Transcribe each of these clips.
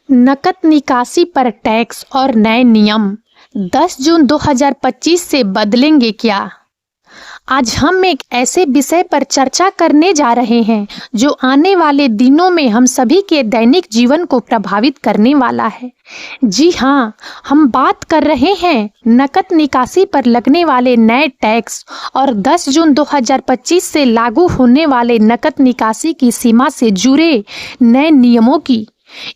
नकद निकासी पर टैक्स और नए नियम 10 जून 2025 से बदलेंगे क्या? आज हम एक ऐसे विषय पर चर्चा करने जा रहे हैं जो आने वाले दिनों में हम सभी के दैनिक जीवन को प्रभावित करने वाला है। जी हाँ, हम बात कर रहे हैं नकद निकासी पर लगने वाले नए टैक्स और 10 जून 2025 से लागू होने वाले नकद निकासी की सीमा से जुड़े नए नियमों की।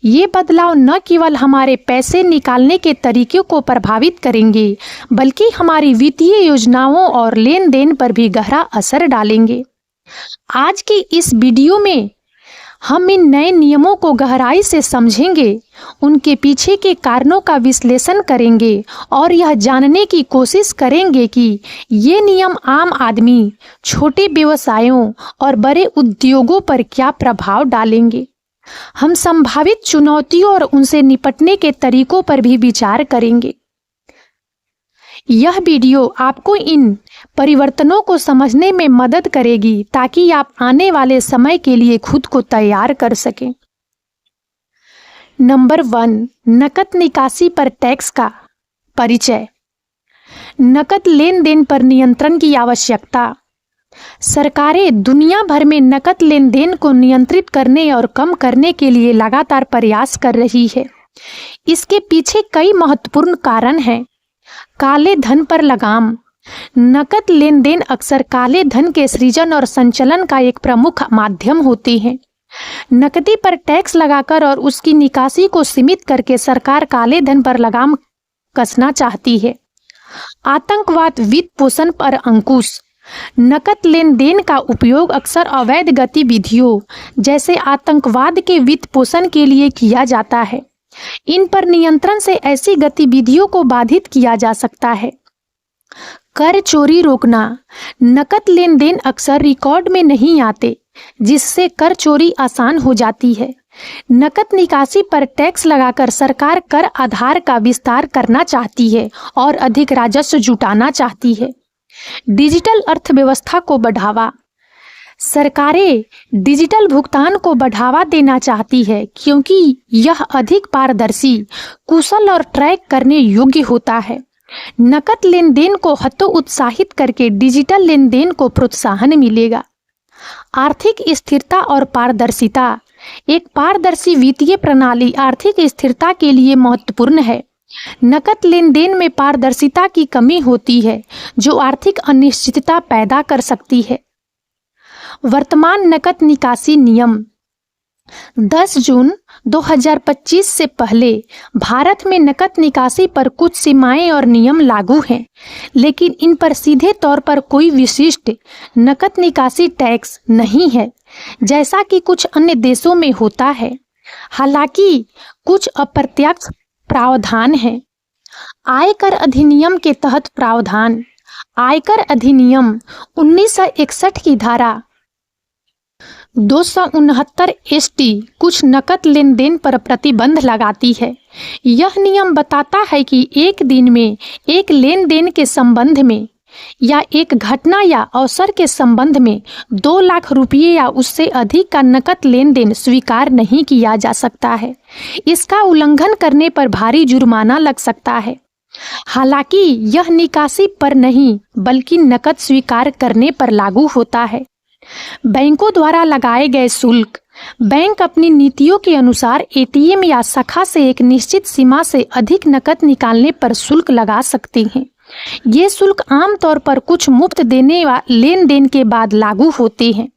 ये बदलाव न केवल हमारे पैसे निकालने के तरीकों को प्रभावित करेंगे, बल्कि हमारी वित्तीय योजनाओं और लेन देन पर भी गहरा असर डालेंगे। आज की इस वीडियो में हम इन नए नियमों को गहराई से समझेंगे, उनके पीछे के कारणों का विश्लेषण करेंगे और यह जानने की कोशिश करेंगे कि ये नियम आम आदमी, छोटे व्यवसायों और बड़े उद्योगों पर क्या प्रभाव डालेंगे। हम संभावित चुनौतियों और उनसे निपटने के तरीकों पर भी विचार करेंगे। यह वीडियो आपको इन परिवर्तनों को समझने में मदद करेगी ताकि आप आने वाले समय के लिए खुद को तैयार कर सकें। नंबर 1, नकद निकासी पर टैक्स का परिचय। नकद लेन देन पर नियंत्रण की आवश्यकता। सरकारें दुनिया भर में नकद लेन देन को नियंत्रित करने और कम करने के लिए लगातार प्रयास कर रही है। इसके पीछे कई महत्वपूर्ण कारण हैं। काले धन पर लगाम। नकद लेन देन अक्सर काले धन के सृजन और संचलन का एक प्रमुख माध्यम होते हैं। नकदी पर टैक्स लगाकर और उसकी निकासी को सीमित करके सरकार काले धन पर लगाम कसना चाहती है। आतंकवाद वित्त पोषण पर अंकुश। नकद लेन देन का उपयोग अक्सर अवैध गतिविधियों जैसे आतंकवाद के वित्त पोषण के लिए किया जाता है। इन पर नियंत्रण से ऐसी गतिविधियों को बाधित किया जा सकता है। कर चोरी रोकना। नकद लेन देन अक्सर रिकॉर्ड में नहीं आते, जिससे कर चोरी आसान हो जाती है। नकद निकासी पर टैक्स लगाकर सरकार कर आधार का विस्तार करना चाहती है और अधिक राजस्व जुटाना चाहती है। डिजिटल अर्थव्यवस्था को बढ़ावा। सरकारें डिजिटल भुगतान को बढ़ावा देना चाहती है क्योंकि यह अधिक पारदर्शी, कुशल और ट्रैक करने योग्य होता है। नकद लेन देन को हतोत्साहित करके डिजिटल लेन देन को प्रोत्साहन मिलेगा। आर्थिक स्थिरता और पारदर्शिता। एक पारदर्शी वित्तीय प्रणाली आर्थिक स्थिरता के लिए महत्वपूर्ण है। नकद लेन देन में पारदर्शिता की कमी होती है, जो आर्थिक अनिश्चितता पैदा कर सकती है। वर्तमान नकद निकासी नियम। 10 जून 2025 से पहले भारत में नकद निकासी पर कुछ सीमाएं और नियम लागू हैं, लेकिन इन पर सीधे तौर पर कोई विशिष्ट नकद निकासी टैक्स नहीं है, जैसा कि कुछ अन्य देशों में होता है। हालांकि कुछ अप्रत्यक्ष प्रावधान है। आयकर अधिनियम के तहत प्रावधान। आयकर अधिनियम 1961 की धारा 269 ST कुछ नकद लेन देन पर प्रतिबंध लगाती है। यह नियम बताता है कि एक दिन में एक लेन देन के संबंध में या एक घटना या अवसर के संबंध में 2 लाख रुपये या उससे अधिक का नकद लेन देन स्वीकार नहीं किया जा सकता है। इसका उल्लंघन करने पर भारी जुर्माना लग सकता है। हालांकि यह निकासी पर नहीं, बल्कि नकद स्वीकार करने पर लागू होता है। बैंकों द्वारा लगाए गए शुल्क। बैंक अपनी नीतियों के अनुसार ATM या शाखा से एक निश्चित सीमा से अधिक नकद निकालने पर शुल्क लगा सकते हैं। ये शुल्क आमतौर पर कुछ मुफ्त देने व लेन देन के बाद लागू होते हैं।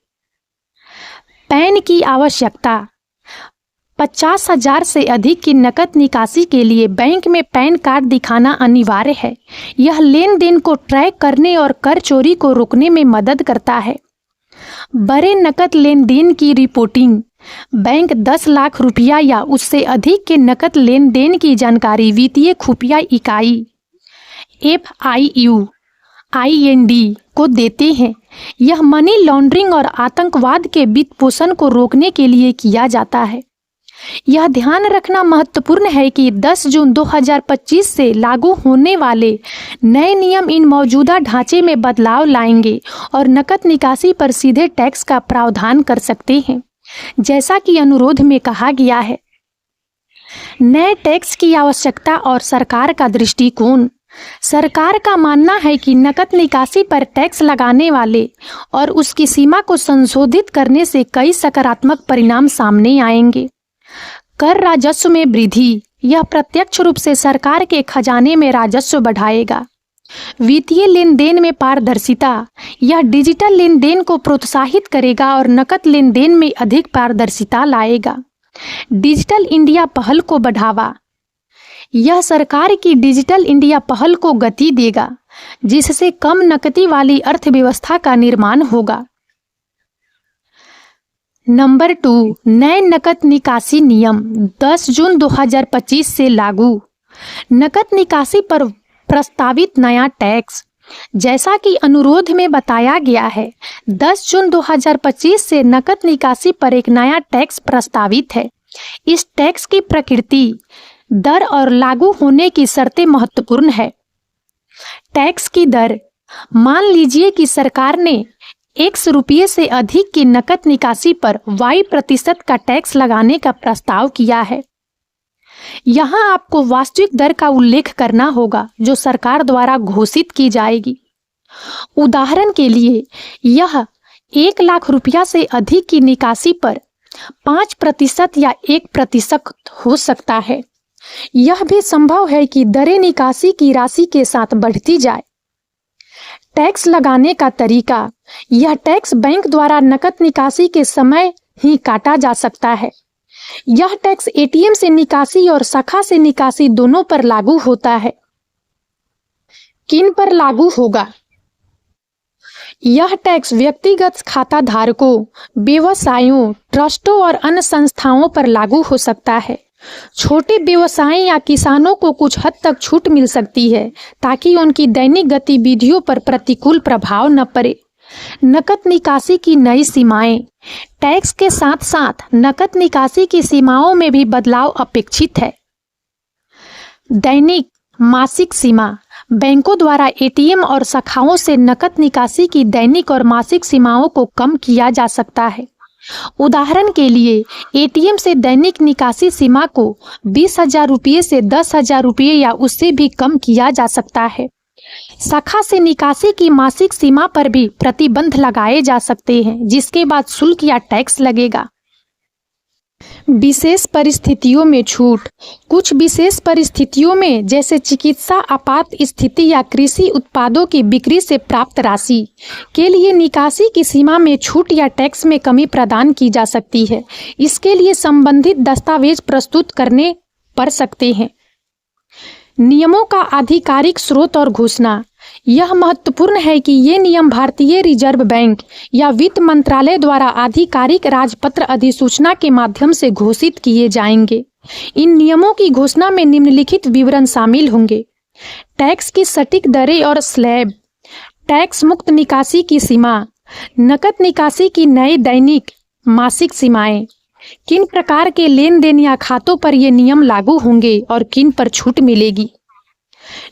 पैन की आवश्यकता। 50,000 से अधिक की नकद निकासी के लिए बैंक में पैन कार्ड दिखाना अनिवार्य है। यह लेन देन को ट्रैक करने और कर चोरी को रोकने में मदद करता है। बड़े नकद लेन देन की रिपोर्टिंग। बैंक 10 लाख रुपया या उससे अधिक के नकद लेन देन की जानकारी वित्तीय खुफिया इकाई FIU IND को देते हैं। यह मनी लॉन्ड्रिंग और आतंकवाद के वित्त पोषण को रोकने के लिए किया जाता है। यह ध्यान रखना महत्वपूर्ण है कि 10 जून 2025 से लागू होने वाले नए नियम इन मौजूदा ढांचे में बदलाव लाएंगे और नकद निकासी पर सीधे टैक्स का प्रावधान कर सकते हैं, जैसा कि अनुरोध में कहा गया है। नए टैक्स की आवश्यकता और सरकार का दृष्टिकोण। सरकार का मानना है कि नकद निकासी पर टैक्स लगाने वाले और उसकी सीमा को संशोधित करने से कई सकारात्मक परिणाम सामने आएंगे। कर राजस्व में वृद्धि, यह प्रत्यक्ष रूप से सरकार के खजाने में राजस्व बढ़ाएगा। वित्तीय लेन देन में पारदर्शिता, यह डिजिटल लेन देन को प्रोत्साहित करेगा और नकद लेन देन में अधिक पारदर्शिता लाएगा। डिजिटल इंडिया पहल को बढ़ावा, यह सरकार की डिजिटल इंडिया पहल को गति देगा, जिससे कम नकदी वाली अर्थव्यवस्था का निर्माण होगा। नंबर 2, नए नकद निकासी नियम 10 जून 2025 से लागू। नकद निकासी पर प्रस्तावित नया टैक्स, जैसा कि अनुरोध में बताया गया है, 10 जून 2025 से नकद निकासी पर एक नया टैक्स प्रस्तावित है। इस टैक्स की प्रकृति, दर और लागू होने की शर्तें महत्वपूर्ण है। टैक्स की दर, मान लीजिए कि सरकार ने ₹100 से अधिक की नकद निकासी पर Y% का टैक्स लगाने का प्रस्ताव किया है। यहाँ आपको वास्तविक दर का उल्लेख करना होगा जो सरकार द्वारा घोषित की जाएगी। उदाहरण के लिए, यह ₹1,00,000 से अधिक की निकासी पर 5% या 1% हो सकता है। यह भी संभव है कि दरें निकासी की राशि के साथ बढ़ती जाए। टैक्स लगाने का तरीका, यह टैक्स बैंक द्वारा नकद निकासी के समय ही काटा जा सकता है। यह टैक्स एटीएम से निकासी और शाखा से निकासी दोनों पर लागू होता है। किन पर लागू होगा? यह टैक्स व्यक्तिगत खाता धारकों, व्यवसायों, ट्रस्टों और अन्य संस्थाओं पर लागू हो सकता है। छोटे व्यवसाय या किसानों को कुछ हद तक छूट मिल सकती है ताकि उनकी दैनिक गतिविधियों पर प्रतिकूल प्रभाव न पड़े। नकद निकासी की नई सीमाएं, टैक्स के साथ साथ नकद निकासी की सीमाओं में भी बदलाव अपेक्षित है। दैनिक, मासिक सीमा, बैंकों द्वारा एटीएम और शाखाओं से नकद निकासी की दैनिक और मासिक सीमाओं को कम किया जा सकता है। उदाहरण के लिए, एटीएम से दैनिक निकासी सीमा को ₹20,000 से ₹10,000 या उससे भी कम किया जा सकता है। शाखा से निकासी की मासिक सीमा पर भी प्रतिबंध लगाए जा सकते हैं, जिसके बाद शुल्क या टैक्स लगेगा। विशेष परिस्थितियों में छूट, कुछ विशेष परिस्थितियों में जैसे चिकित्सा आपात स्थिति या कृषि उत्पादों की बिक्री से प्राप्त राशि के लिए निकासी की सीमा में छूट या टैक्स में कमी प्रदान की जा सकती है। इसके लिए संबंधित दस्तावेज प्रस्तुत करने पड़ सकते हैं। नियमों का आधिकारिक स्रोत और घोषणा, यह महत्वपूर्ण है कि ये नियम भारतीय रिजर्व बैंक या वित्त मंत्रालय द्वारा आधिकारिक राजपत्र अधिसूचना के माध्यम से घोषित किए जाएंगे। इन नियमों की घोषणा में निम्नलिखित विवरण शामिल होंगे: टैक्स की सटीक दरें और स्लैब, टैक्स मुक्त निकासी की सीमा, नकद निकासी की नई दैनिक, मासिक सीमाएं, किन प्रकार के लेन देन या खातों पर ये नियम लागू होंगे और किन पर छूट मिलेगी।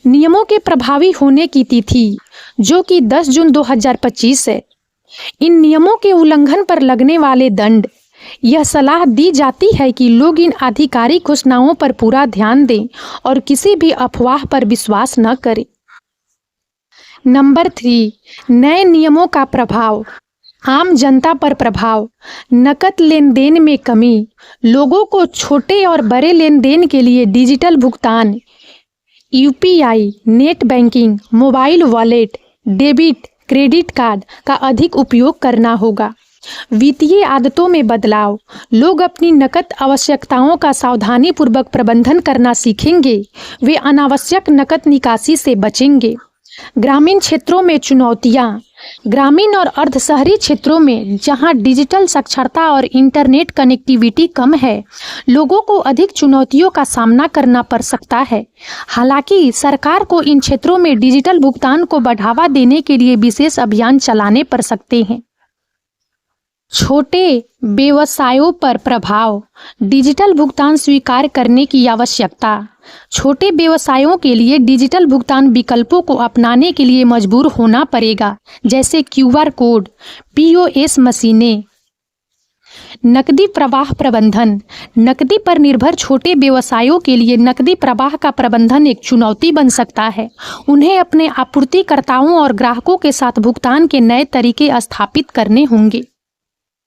नियमों के प्रभावी होने की तिथि, जो कि 10 जून 2025 है। इन नियमों के उल्लंघन पर लगने वाले दंड, यह सलाह दी जाती है कि लोग इन आधिकारिक घोषणाओं पर पूरा ध्यान दें और किसी भी अफवाह पर विश्वास न करें। नंबर 3, नए नियमों का प्रभाव, आम जनता पर प्रभाव, नकद लेन देन में कमी, लोगों को छोटे और बड़े लेन देन के लिए डिजिटल भुगतान, UPI, net banking, mobile wallet, debit, credit card का अधिक उपयोग करना होगा। वित्तीय आदतों में बदलाव, लोग अपनी नकद आवश्यकताओं का सावधानीपूर्वक प्रबंधन करना सीखेंगे। वे अनावश्यक नकद निकासी से बचेंगे। ग्रामीण क्षेत्रों में चुनौतियां, ग्रामीण और अर्ध शहरी क्षेत्रों में जहां डिजिटल साक्षरता और इंटरनेट कनेक्टिविटी कम है, लोगों को अधिक चुनौतियों का सामना करना पड़ सकता है। हालांकि सरकार को इन क्षेत्रों में डिजिटल भुगतान को बढ़ावा देने के लिए विशेष अभियान चलाने पड़ सकते हैं। छोटे व्यवसायों पर प्रभाव, डिजिटल भुगतान स्वीकार करने की आवश्यकता, छोटे व्यवसायों के लिए डिजिटल भुगतान विकल्पों को अपनाने के लिए मजबूर होना पड़ेगा, जैसे क्यूआर कोड, पीओएस मशीनें। नकदी प्रवाह प्रबंधन। नकदी पर निर्भर छोटे व्यवसायों के लिए नकदी प्रवाह का प्रबंधन एक चुनौती बन सकता है। उन्हें अपने आपूर्तिकर्ताओं और ग्राहकों के साथ भुगतान के नए तरीके स्थापित करने होंगे।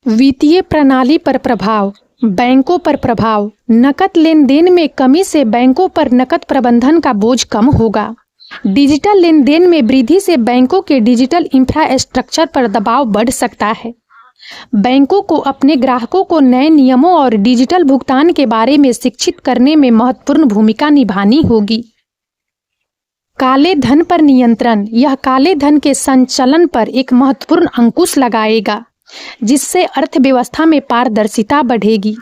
वित्तीय प्रणाली पर प्रभाव। बैंकों पर प्रभाव। नकद लेन देन में कमी से बैंकों पर नकद प्रबंधन का बोझ कम होगा। डिजिटल लेन देन में वृद्धि से बैंकों के डिजिटल इंफ्रास्ट्रक्चर पर दबाव बढ़ सकता है। बैंकों को अपने ग्राहकों को नए नियमों और डिजिटल भुगतान के बारे में शिक्षित करने में महत्वपूर्ण भूमिका निभानी होगी। काले धन पर नियंत्रण। यह काले धन के संचलन पर एक महत्वपूर्ण अंकुश लगाएगा, जिससे अर्थव्यवस्था में पारदर्शिता बढ़ेगी।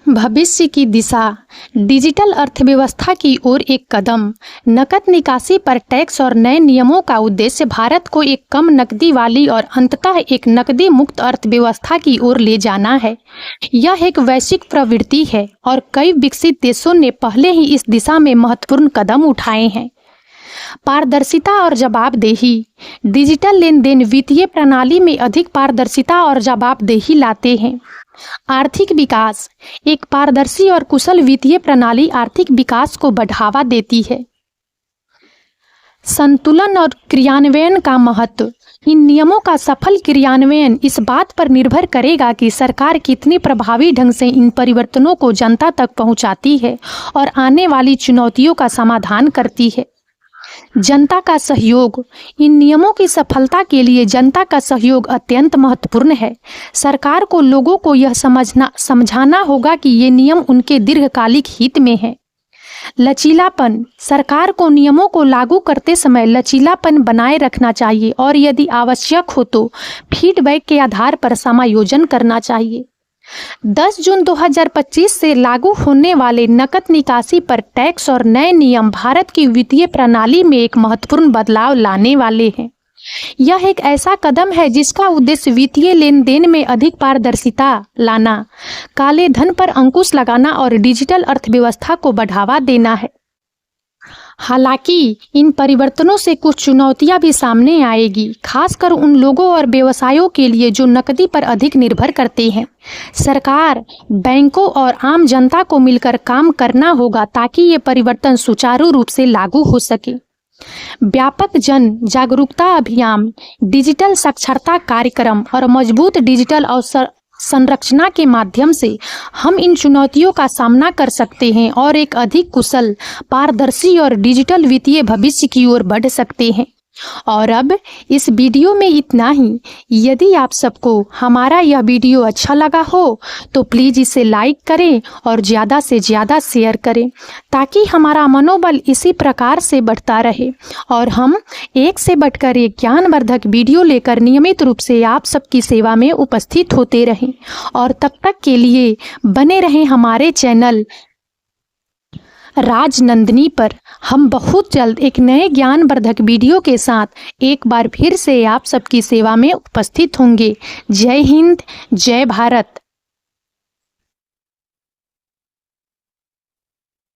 भविष्य की दिशा। डिजिटल अर्थव्यवस्था की ओर एक कदम। नकद निकासी पर टैक्स और नए नियमों का उद्देश्य भारत को एक कम नकदी वाली और अंततः एक नकदी मुक्त अर्थव्यवस्था की ओर ले जाना है। यह एक वैश्विक प्रवृत्ति है और कई विकसित देशों ने पहले ही इस दिशा में महत्वपूर्ण कदम उठाए हैं। पारदर्शिता और जवाबदेही। डिजिटल लेन देन वित्तीय प्रणाली में अधिक पारदर्शिता और जवाबदेही लाते हैं। आर्थिक विकास। एक पारदर्शी और कुशल वित्तीय प्रणाली आर्थिक विकास को बढ़ावा देती है। संतुलन और क्रियान्वयन का महत्व। इन नियमों का सफल क्रियान्वयन इस बात पर निर्भर करेगा कि सरकार कितनी प्रभावी ढंग से इन परिवर्तनों को जनता तक पहुंचाती है और आने वाली चुनौतियों का समाधान करती है। जनता का सहयोग। इन नियमों की सफलता के लिए जनता का सहयोग अत्यंत महत्वपूर्ण है। सरकार को लोगों को यह समझाना होगा कि ये नियम उनके दीर्घकालिक हित में है। लचीलापन। सरकार को नियमों को लागू करते समय लचीलापन बनाए रखना चाहिए और यदि आवश्यक हो तो फीडबैक के आधार पर समायोजन करना चाहिए। 10 जून 2025 से लागू होने वाले नकद निकासी पर टैक्स और नए नियम भारत की वित्तीय प्रणाली में एक महत्वपूर्ण बदलाव लाने वाले हैं। यह एक ऐसा कदम है जिसका उद्देश्य वित्तीय लेन देन में अधिक पारदर्शिता लाना, काले धन पर अंकुश लगाना और डिजिटल अर्थव्यवस्था को बढ़ावा देना है। हालांकि इन परिवर्तनों से कुछ चुनौतियां भी सामने आएगी, खासकर उन लोगों और व्यवसायों के लिए जो नकदी पर अधिक निर्भर करते हैं। सरकार, बैंकों और आम जनता को मिलकर काम करना होगा ताकि ये परिवर्तन सुचारू रूप से लागू हो सके। व्यापक जन जागरूकता अभियान, डिजिटल साक्षरता कार्यक्रम और मजबूत डिजिटल अवसर संरचना के माध्यम से हम इन चुनौतियों का सामना कर सकते हैं और एक अधिक कुशल, पारदर्शी और डिजिटल वित्तीय भविष्य की ओर बढ़ सकते हैं। और अब इस वीडियो में इतना ही। यदि आप सबको हमारा यह वीडियो अच्छा लगा हो तो प्लीज़ इसे लाइक करें और ज़्यादा से ज़्यादा शेयर करें ताकि हमारा मनोबल इसी प्रकार से बढ़ता रहे और हम एक से बढ़कर एक ज्ञानवर्धक वीडियो लेकर नियमित रूप से आप सबकी सेवा में उपस्थित होते रहें। और तब तक के लिए बने रहें हमारे चैनल राजनंदिनी पर। हम बहुत जल्द एक नए ज्ञानवर्धक वीडियो के साथ एक बार फिर से आप सबकी सेवा में उपस्थित होंगे। जय हिंद, जय भारत।